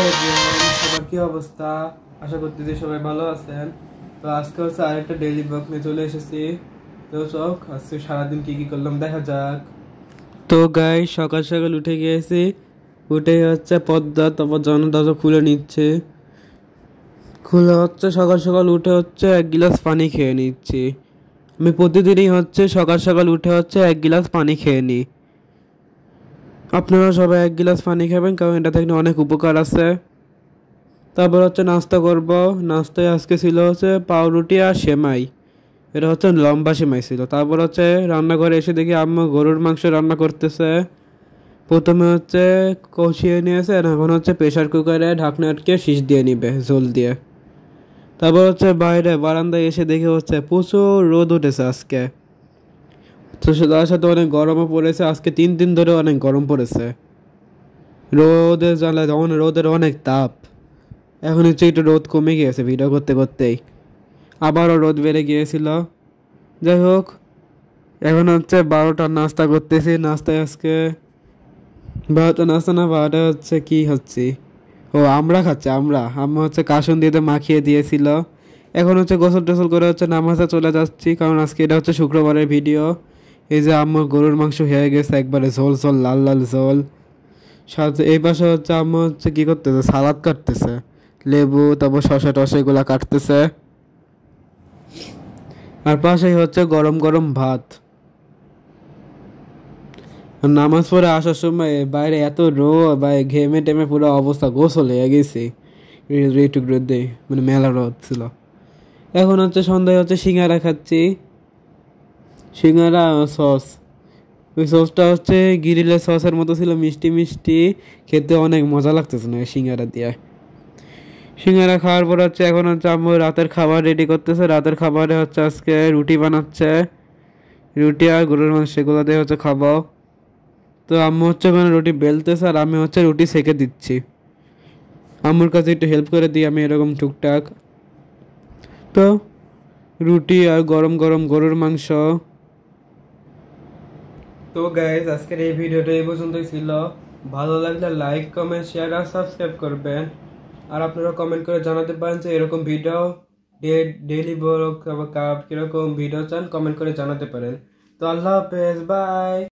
সবার কি অবস্থা? আশা করতেছি সবাই ভালো আছেন। তো আজকে হচ্ছে আরেকটা ডেইলি ব্লগ নিয়ে চলে এসেছি। তো চোখ আজকে সারাদিন কি কি করলাম দেখা যাক। তো গাইস সকাল সকাল উঠে গিয়েছি, উঠে হচ্ছে পদ্মা তারপর জনতা খুলে নিচ্ছে, খুলে হচ্ছে সকাল সকাল উঠে হচ্ছে এক গিলাস পানি খেয়ে নিচ্ছি। আমি প্রতিদিনই হচ্ছে সকাল সকাল উঠে হচ্ছে এক গিলাস পানি খেয়ে নিই। আপনারা সবাই এক গিলাস পানি খাবেন, কারণ এটা থেকে অনেক উপকার আছে। তারপর হচ্ছে নাস্তা করব। নাস্তায় আজকে ছিল হচ্ছে পাউরুটি আর সেমাই। এটা হচ্ছে লম্বা সেমাই ছিল। তারপর হচ্ছে রান্নাঘরে এসে দেখি আম্মু গরুর মাংস রান্না করতেছে। প্রথমে হচ্ছে কষিয়ে নিয়েছে, আর এখন হচ্ছে প্রেশার কুকারে ঢাকনা আটকে শীষ দিয়ে নিবে ঝোল দিয়ে। তারপর হচ্ছে বাইরে বারান্দায় এসে দেখে হচ্ছে প্রচুর রোদ উঠেছে আজকে। তো তার সাথে অনেক গরমও পড়েছে, আজকে 3 দিন ধরে অনেক গরম পড়েছে। রোদের জ্বালা রোদের অনেক তাপ। এখন হচ্ছে একটু রোদ কমে গিয়েছে ভিডিও করতে করতেই, আবারও রোদ বেড়ে গিয়েছিল। যাই হোক, এখন হচ্ছে 12টার নাস্তা করতেছি। নাস্তায় আজকে 12টা নাস্তা না, 12টা হচ্ছে কি হচ্ছে, ও আমরা খাচ্ছি। আম্মা হচ্ছে কাসুন দিয়ে মাখিয়ে দিয়েছিল। এখন হচ্ছে গোসল টোসল করে হচ্ছে নামাজে চলে যাচ্ছি, কারণ আজকে এটা হচ্ছে শুক্রবারের ভিডিও। এই যে আম্মু গরুর মাংস হয়ে গেছে একবারে ঝোল ঝোল লাল লাল ঝোল। সাথে এই পাশে হচ্ছে আম্মু হচ্ছে কি করতেছে, সালাদ কাটতেছে, লেবু তারপর শসা টসা এগুলা কাটতেছে। আর পাশেই হচ্ছে গরম গরম ভাত। আর নামাজ পড়ে আসার সময় বাইরে এত ঘেমে টেমে পুরো অবস্থা গোসল হয়ে গেছি। একটু রোদে মানে মেলা রোদ ছিল। এখন হচ্ছে সন্ধ্যায় হচ্ছে সিঙ্গারা খাচ্ছি, সিঙ্গারা সস। ওই সসটা হচ্ছে গ্রিলের সসের মতো ছিল, মিষ্টি মিষ্টি, খেতে অনেক মজা লাগতেছে না সিঙ্গারা দিয়ে। সিঙ্গারা খাওয়ার পর হচ্ছে এখন হচ্ছে আম্মু রাতের খাবার রেডি করতেছে। রাতের খাবারে হচ্ছে আজকে রুটি বানাচ্ছে, রুটি আর গরুর মাংস সেগুলো দিয়ে হচ্ছে খাবো। তো আম্মু হচ্ছে ওখানে রুটি বেলতেছে, আর আমি হচ্ছে রুটি সেকে দিচ্ছি। আম্মুর কাছে একটু হেল্প করে দিই আমি এরকম টুকটাক। তো রুটি আর গরম গরম গরুর মাংস। তো গাইজ আজকের এই ভিডিওটা এই পর্যন্তই ছিল। ভালো লাগলে লাইক কমেন্ট শেয়ার আর সাবস্ক্রাইব করবেন। আর আপনারা কমেন্ট করে জানাতে পারেন যে এরকম ভিডিও ডেইলি ব্লগ কিরকম ভিডিও চান, কমেন্ট করে জানাতে পারেন। তো আল্লাহ হাফেজ, বাই।